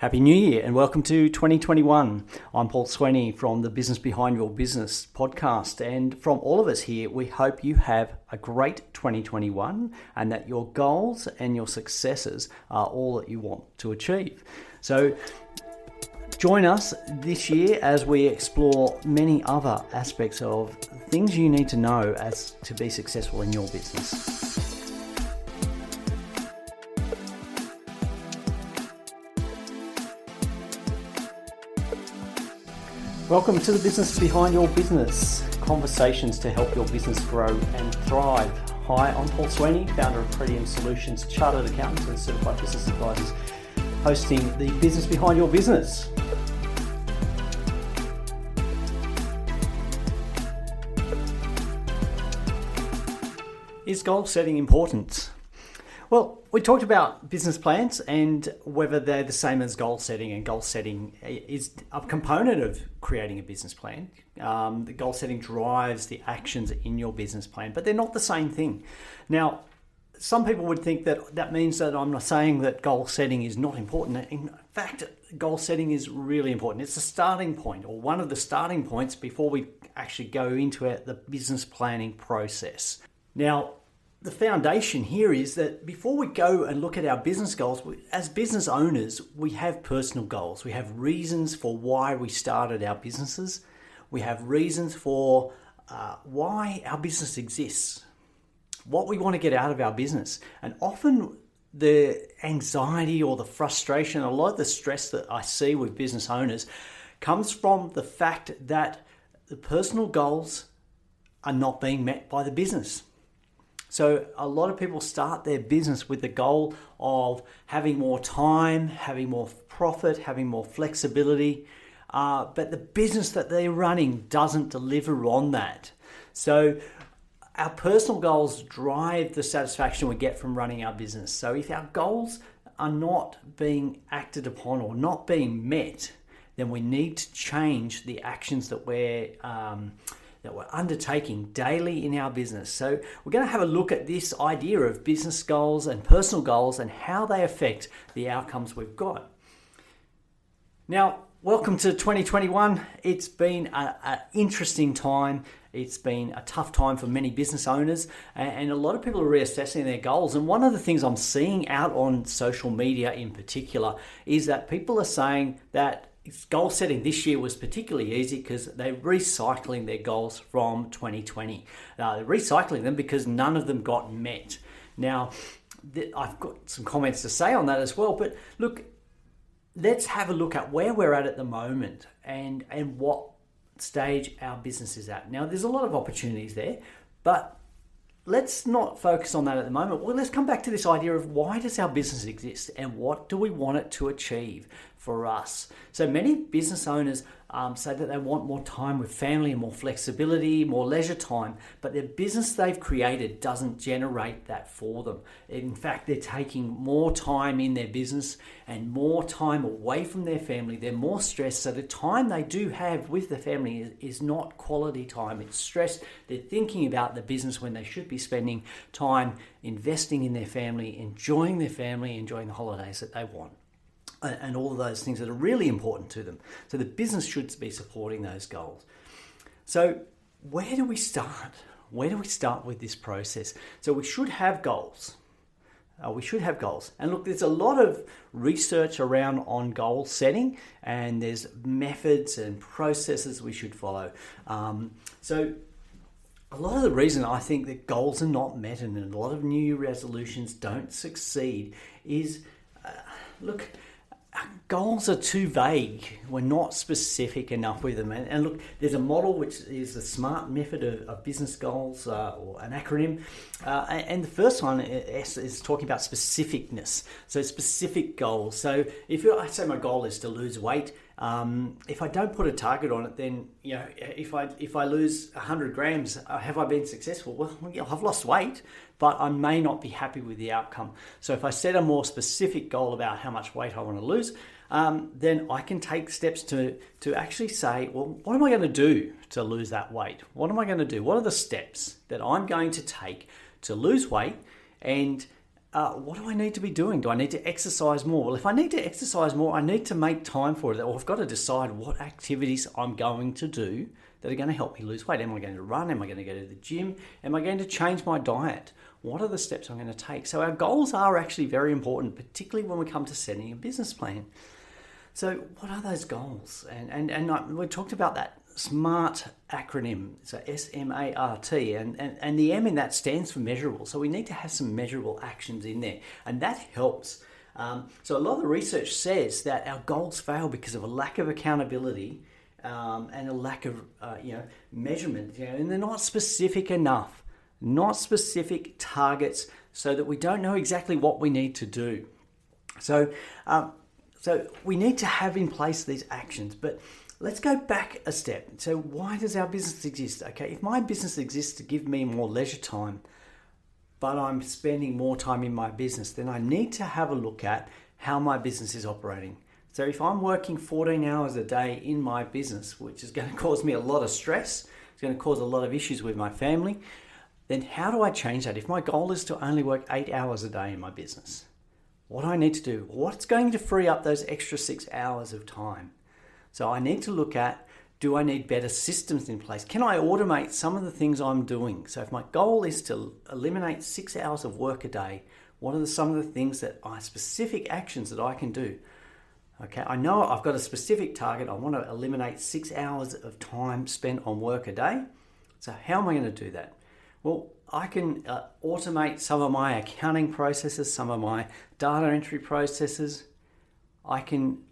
Happy New Year and welcome to 2021. I'm Paul Sweeney from the Business Behind Your Business podcast, and from all of us here, we hope you have a great 2021 and that your goals and your successes are all that you want to achieve. So join us this year as we explore many other aspects of things you need to know as to be successful in your business. Welcome to the Business Behind Your Business, conversations to help your business grow and thrive. Hi, I'm Paul Sweeney, founder of Pretium Solutions, chartered accountants and certified business advisors, hosting the Business Behind Your Business. Is goal setting important? Well, we talked about business plans and whether they're the same as goal setting, and goal setting is a component of creating a business plan. The goal setting drives the actions in your business plan, but they're not the same thing. Now, some people would think that that means that I'm not saying that goal setting is not important. In fact, goal setting is really important. It's a starting point, or one of the starting points before we actually go into the business planning process. Now, the foundation here is that before we go and look at our business goals, as business owners, we have personal goals. We have reasons for why we started our businesses. We have reasons for why our business exists, what we want to get out of our business. And often the anxiety or the frustration, a lot of the stress that I see with business owners comes from the fact that the personal goals are not being met by the business. So a lot of people start their business with the goal of having more time, having more profit, having more flexibility, but the business that they're running doesn't deliver on that. So our personal goals drive the satisfaction we get from running our business. So if our goals are not being acted upon or not being met, then we need to change the actions that we're undertaking daily in our business. So we're going to have a look at this idea of business goals and personal goals and how they affect the outcomes we've got. Now, welcome to 2021. It's been an interesting time. It's been a tough time for many business owners, and a lot of people are reassessing their goals. And one of the things I'm seeing out on social media in particular is that people are saying that goal setting this year was particularly easy because they're recycling their goals from 2020. They're recycling them because none of them got met. Now, I've got some comments to say on that as well, but look, let's have a look at where we're at the moment and what stage our business is at. Now, there's a lot of opportunities there, but let's not focus on that at the moment. Well, let's come back to this idea of why does our business exist and what do we want it to achieve for us? So many business owners say that they want more time with family and more flexibility, more leisure time, but the business they've created doesn't generate that for them. In fact, they're taking more time in their business and more time away from their family. They're more stressed, so the time they do have with the family is not quality time. It's stressed. They're thinking about the business when they should be spending time investing in their family, enjoying the holidays that they want, and all of those things that are really important to them. So the business should be supporting those goals. So where do we start? Where do we start with this process? So we should have goals. And look, there's a lot of research around on goal setting, and there's methods and processes we should follow. So a lot of the reason I think that goals are not met and a lot of New Year resolutions don't succeed is, look, our goals are too vague. We're not specific enough with them. And look, there's a model which is the SMART method of business goals, or an acronym. And the first one is talking about specificness. So specific goals. So I say my goal is to lose weight, if I don't put a target on it, then if I lose 100 grams, have I been successful? Well, I've lost weight, but I may not be happy with the outcome. So if I set a more specific goal about how much weight I want to lose, then I can take steps to actually say, well, what am I going to do to lose that weight? What am I going to do? What are the steps that I'm going to take to lose weight? And what do I need to be doing? Do I need to exercise more? Well, if I need to exercise more, I need to make time for it. Or I've got to decide what activities I'm going to do that are going to help me lose weight. Am I going to run? Am I going to go to the gym? Am I going to change my diet? What are the steps I'm going to take? So our goals are actually very important, particularly when we come to setting a business plan. So what are those goals? And we talked about that SMART acronym, so S-M-A-R-T, and the M in that stands for measurable. So we need to have some measurable actions in there, and that helps. So a lot of the research says that our goals fail because of a lack of accountability and a lack of measurement, and they're not specific enough, not specific targets, so that we don't know exactly what we need to do. So we need to have in place these actions, but let's go back a step. So why does our business exist? Okay, if my business exists to give me more leisure time, but I'm spending more time in my business, then I need to have a look at how my business is operating. So if I'm working 14 hours a day in my business, which is going to cause me a lot of stress, it's going to cause a lot of issues with my family, then how do I change that? If my goal is to only work 8 hours a day in my business, what do I need to do? What's going to free up those extra 6 hours of time? So I need to look at, do I need better systems in place? Can I automate some of the things I'm doing? So if my goal is to eliminate 6 hours of work a day, what are some of the things that are specific actions that I can do? Okay, I know I've got a specific target. I want to eliminate 6 hours of time spent on work a day. So how am I going to do that? Well, I can automate some of my accounting processes, some of my data entry processes. I can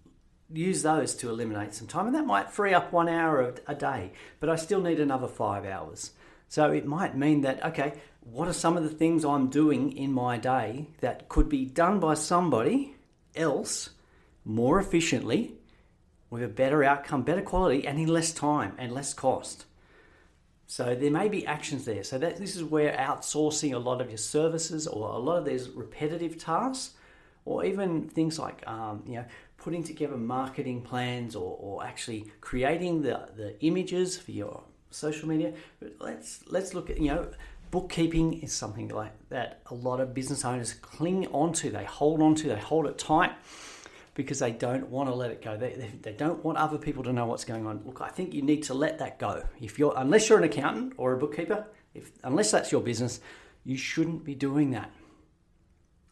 use those to eliminate some time, and that might free up 1 hour a day, but I still need another 5 hours. So it might mean that, okay, what are some of the things I'm doing in my day that could be done by somebody else more efficiently, with a better outcome, better quality, and in less time and less cost? So there may be actions there. So this is where outsourcing a lot of your services, or a lot of these repetitive tasks, or even things like putting together marketing plans, or actually creating the images for your social media. But let's look at, bookkeeping is something like that a lot of business owners cling onto. They hold it tight because they don't want to let it go. They don't want other people to know what's going on. Look, I think you need to let that go. Unless you're an accountant or a bookkeeper, unless that's your business, you shouldn't be doing that.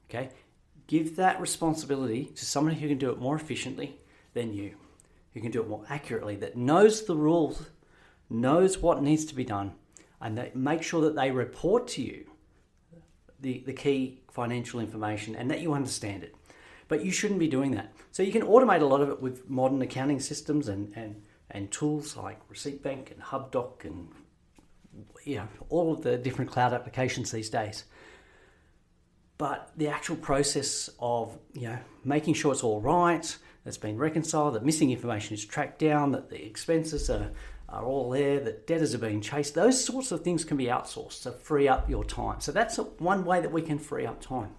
Okay? Give that responsibility to somebody who can do it more efficiently than you, who can do it more accurately, that knows the rules, knows what needs to be done, and that make sure that they report to you the key financial information and that you understand it. But you shouldn't be doing that. So you can automate a lot of it with modern accounting systems and tools like Receipt Bank and HubDoc and all of the different cloud applications these days. But the actual process of making sure it's all right, that's been reconciled, that missing information is tracked down, that the expenses are all there, that debtors are being chased, those sorts of things can be outsourced to free up your time. So that's one way that we can free up time.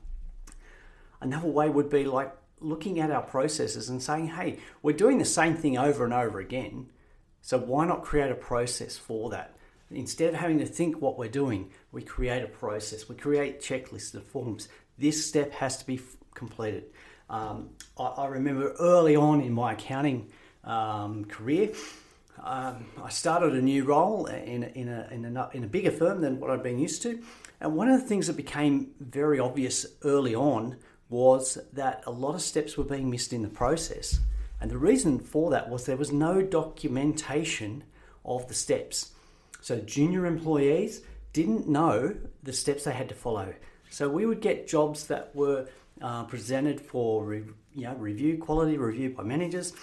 Another way would be like looking at our processes and saying, hey, we're doing the same thing over and over again, so why not create a process for that? Instead of having to think what we're doing, we create a process. We create checklists and forms. This step has to be completed. I remember early on in my accounting career, I started a new role in a bigger firm than what I'd been used to. And one of the things that became very obvious early on was that a lot of steps were being missed in the process. And the reason for that was there was no documentation of the steps. So junior employees didn't know the steps they had to follow. So we would get jobs that were presented for review, quality review by managers,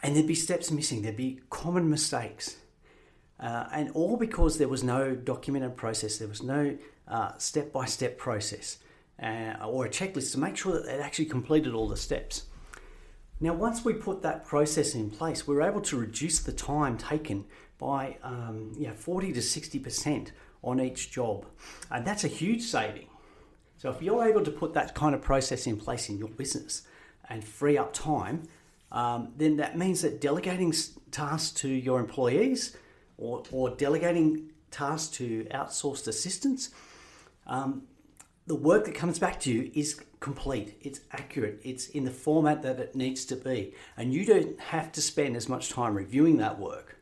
and there'd be steps missing. There'd be common mistakes. And all because there was no documented process. There was no step-by-step process or a checklist to make sure that they'd actually completed all the steps. Now, once we put that process in place, we were able to reduce the time taken by 40 to 60% on each job. And that's a huge saving. So if you're able to put that kind of process in place in your business and free up time, then that means that delegating tasks to your employees or delegating tasks to outsourced assistants the work that comes back to you is complete, it's accurate, it's in the format that it needs to be, and you don't have to spend as much time reviewing that work.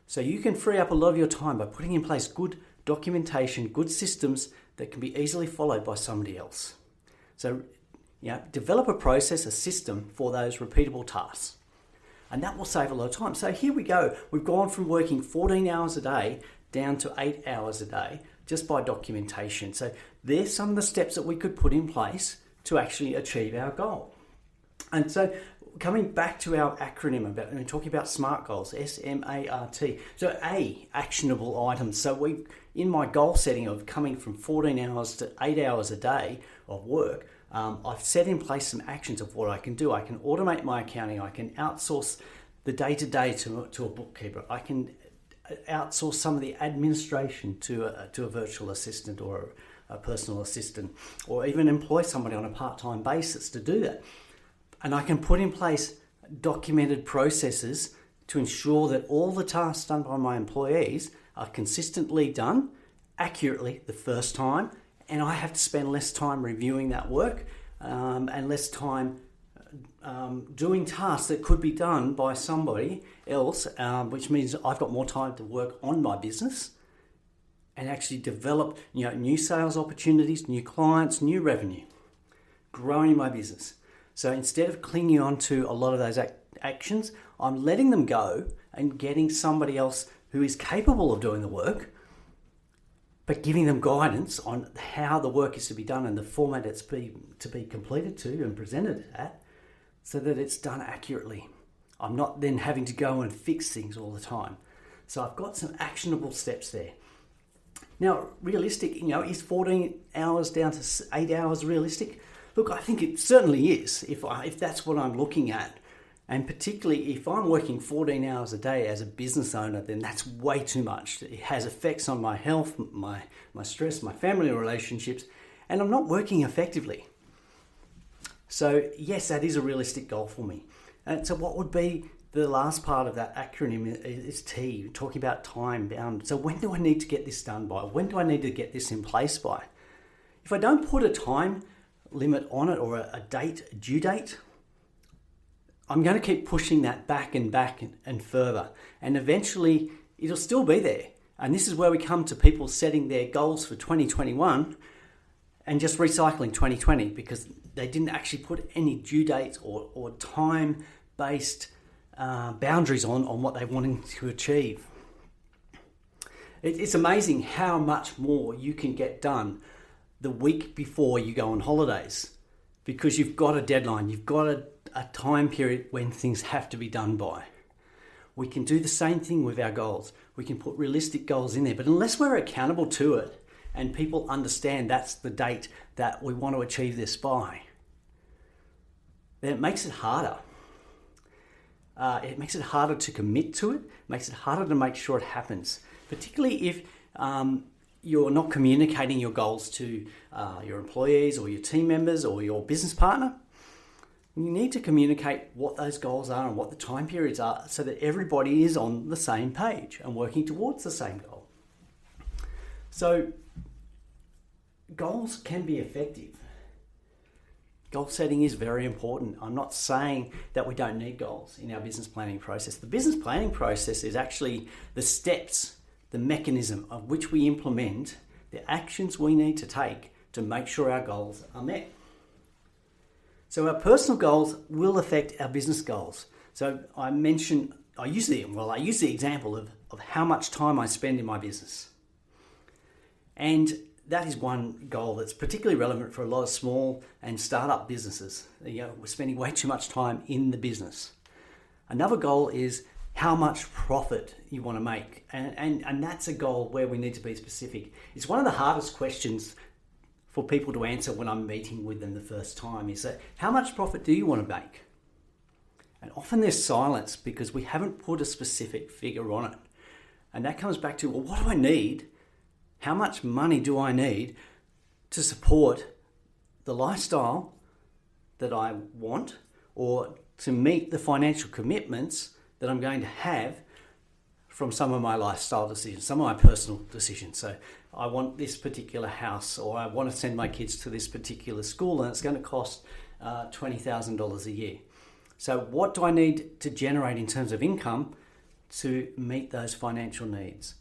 So you can free up a lot of your time by putting in place good documentation, good systems that can be easily followed by somebody else. So, develop a process, a system for those repeatable tasks. And that will save a lot of time. So here we go. We've gone from working 14 hours a day down to 8 hours a day just by documentation. So there's some of the steps that we could put in place to actually achieve our goal. And so coming back to our acronym about, we're talking about SMART goals, S-M-A-R-T. So A, actionable items. So in my goal setting of coming from 14 hours to 8 hours a day of work, I've set in place some actions of what I can do. I can automate my accounting. I can outsource the day-to-day to a bookkeeper. I can outsource some of the administration to a virtual assistant or a personal assistant, or even employ somebody on a part-time basis to do that. And I can put in place documented processes to ensure that all the tasks done by my employees are consistently done accurately the first time, and I have to spend less time reviewing that work and less time doing tasks that could be done by somebody else, which means I've got more time to work on my business and actually develop new sales opportunities, new clients, new revenue, growing my business. So instead of clinging on to a lot of those actions, I'm letting them go and getting somebody else who is capable of doing the work, but giving them guidance on how the work is to be done and the format it's to be completed to and presented at, so that it's done accurately. I'm not then having to go and fix things all the time. So I've got some actionable steps there. Now, realistic, is 14 hours down to 8 hours realistic? Look, I think it certainly is, if that's what I'm looking at. And particularly if I'm working 14 hours a day as a business owner, then that's way too much. It has effects on my health, my stress, my family relationships, and I'm not working effectively. So yes, that is a realistic goal for me. And so what would be the last part of that acronym is T, talking about time bound. So when do I need to get this done by? When do I need to get this in place by? If I don't put a time limit on it or a due date, I'm going to keep pushing that back and further. And eventually it'll still be there. And this is where we come to people setting their goals for 2021 and just recycling 2020 because they didn't actually put any due dates or time-based boundaries on what they wanted to achieve. It's amazing how much more you can get done the week before you go on holidays because you've got a deadline, you've got a time period when things have to be done by. We can do the same thing with our goals. We can put realistic goals in there, but unless we're accountable to it and people understand that's the date that we want to achieve this by, then it makes it harder. It makes it harder to commit to it, makes it harder to make sure it happens, particularly if you're not communicating your goals to your employees or your team members or your business partner. You need to communicate what those goals are and what the time periods are so that everybody is on the same page and working towards the same goal. So goals can be effective. Goal setting is very important. I'm not saying that we don't need goals in our business planning process. The business planning process is actually the steps, the mechanism of which we implement the actions we need to take to make sure our goals are met. So our personal goals will affect our business goals. So I use the example of how much time I spend in my business. And that is one goal that's particularly relevant for a lot of small and startup businesses. We're spending way too much time in the business. Another goal is how much profit you want to make. And that's a goal where we need to be specific. It's one of the hardest questions for people to answer when I'm meeting with them the first time is that how much profit do you want to make? And often there's silence because we haven't put a specific figure on it. And that comes back to, well, what do I need? How much money do I need to support the lifestyle that I want or to meet the financial commitments that I'm going to have from some of my lifestyle decisions, some of my personal decisions. So I want this particular house, or I want to send my kids to this particular school, and it's going to cost $20,000 a year. So what do I need to generate in terms of income to meet those financial needs?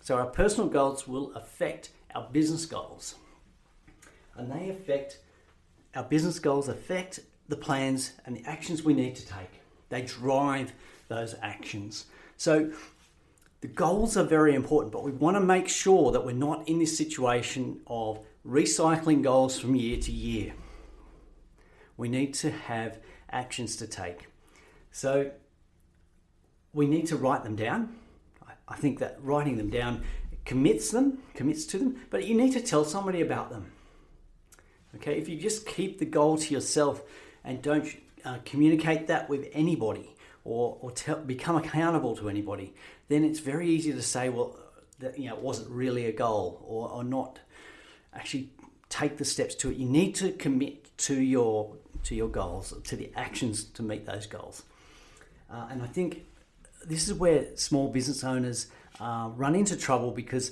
So our personal goals will affect our business goals, and our business goals affect the plans and the actions we need to take. They drive those actions. So the goals are very important, but we want to make sure that we're not in this situation of recycling goals from year to year. We need to have actions to take. So we need to write them down. I think that writing them down commits to them, but you need to tell somebody about them. Okay, if you just keep the goal to yourself and don't communicate that with anybody or become accountable to anybody, then it's very easy to say, well, that, it wasn't really a goal, or not actually take the steps to it. You need to commit to your goals, to the actions to meet those goals. And I think this is where small business owners run into trouble, because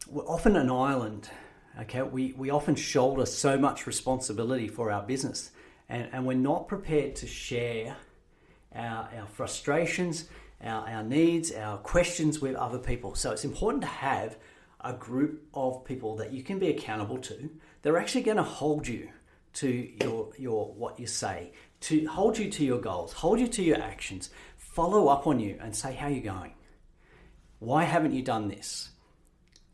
we're often an island. Okay, we often shoulder so much responsibility for our business, and we're not prepared to share our frustrations, our needs, our questions with other people. So it's important to have a group of people that you can be accountable to. They're actually going to hold you to your what you say, to hold you to your goals, hold you to your actions, follow up on you and say, how are you going? Why haven't you done this?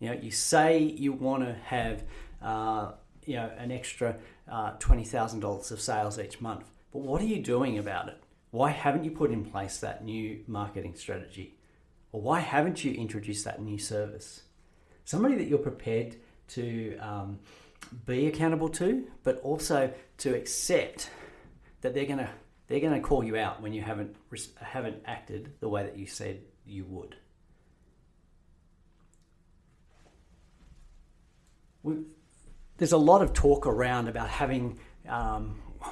You say you want to have an extra $20,000 of sales each month, but what are you doing about it? Why haven't you put in place that new marketing strategy? Or why haven't you introduced that new service? Somebody that you're prepared to be accountable to, but also to accept that they're gonna call you out when you haven't acted the way that you said you would. There's a lot of talk around about having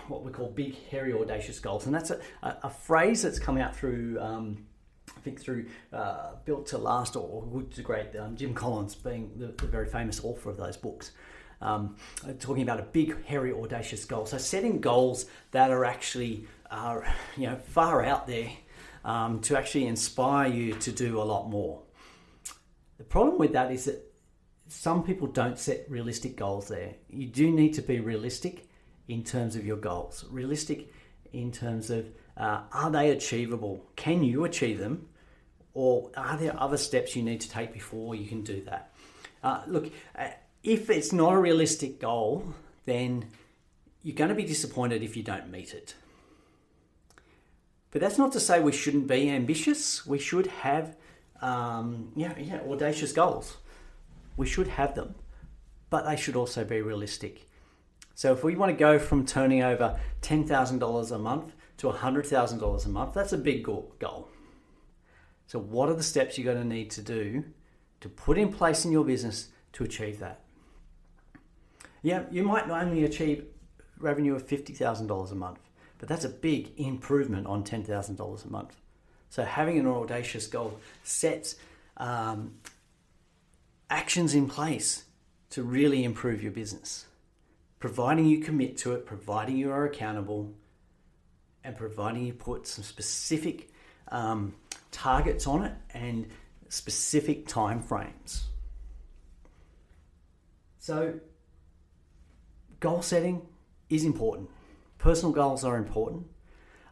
what we call big, hairy, audacious goals, and that's a phrase that's come out through I think through Built to Last or Good to Great, Jim Collins being the very famous author of those books, talking about a big, hairy, audacious goal. So setting goals that are actually far out there to actually inspire you to do a lot more. The problem with that is that some people don't set realistic goals there. You do need to be realistic in terms of your goals. Realistic in terms of are they achievable? Can you achieve them? Or are there other steps you need to take before you can do that? If it's not a realistic goal, then you're going to be disappointed if you don't meet it. But that's not to say we shouldn't be ambitious. We should have audacious goals. We should have them, but they should also be realistic. So if we want to go from turning over $10,000 a month to $100,000 a month, that's a big goal. So what are the steps you're going to need to do to put in place in your business to achieve that? Yeah, you might only achieve revenue of $50,000 a month, but that's a big improvement on $10,000 a month. So having an audacious goal sets actions in place to really improve your business, providing you commit to it, providing you are accountable, and providing you put some specific targets on it and specific time frames. So goal setting is important. Personal goals are important.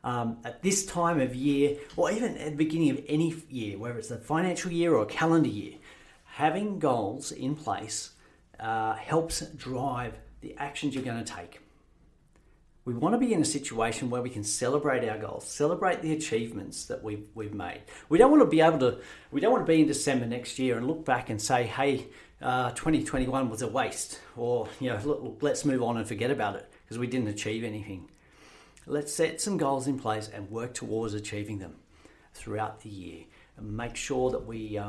At this time of year, or even at the beginning of any year, whether it's a financial year or a calendar year, having goals in place helps drive the actions you're going to take. We want to be in a situation where we can celebrate our goals, celebrate the achievements that we've made. We don't want to be in December next year and look back and say, hey, 2021 was a waste, or let's move on and forget about it because we didn't achieve anything. Let's set some goals in place and work towards achieving them throughout the year, and make sure that we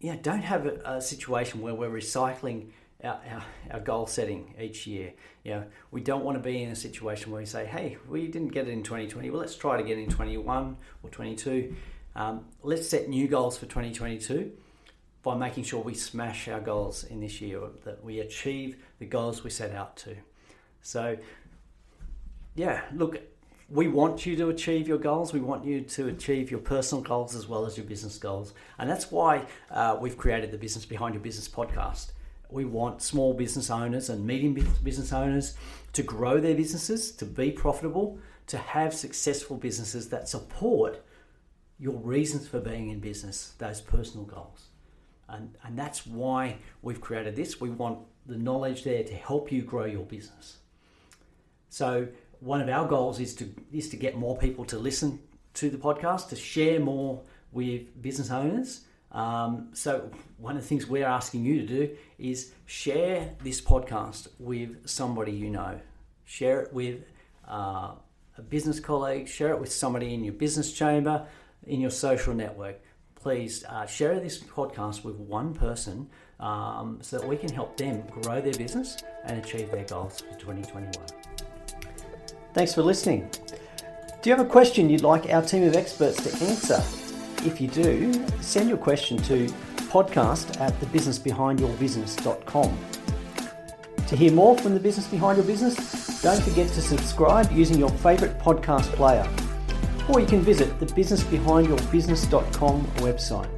don't have a situation where we're recycling our goal setting each year. We don't want to be in a situation where we say, hey, we didn't get it in 2020, well, let's try it again in 21 or 22. Let's set new goals for 2022 by making sure we smash our goals in this year, that we achieve the goals we set out to. So, yeah, look, we want you to achieve your goals. We want you to achieve your personal goals as well as your business goals. And that's why we've created the Business Behind Your Business podcast. We want small business owners and medium business owners to grow their businesses, to be profitable, to have successful businesses that support your reasons for being in business, those personal goals. And that's why we've created this. We want the knowledge there to help you grow your business. So one of our goals is to get more people to listen to the podcast, to share more with business owners. So one of the things we're asking you to do is share this podcast with somebody you know. Share it with a business colleague, share it with somebody in your business chamber, in your social network. Please share this podcast with one person so that we can help them grow their business and achieve their goals for 2021. Thanks for listening. Do you have a question you'd like our team of experts to answer? If you do, send your question to podcast@thebusinessbehindyourbusiness.com. To hear more from The Business Behind Your Business, don't forget to subscribe using your favourite podcast player. Or you can visit the businessbehindyourbusiness.com website.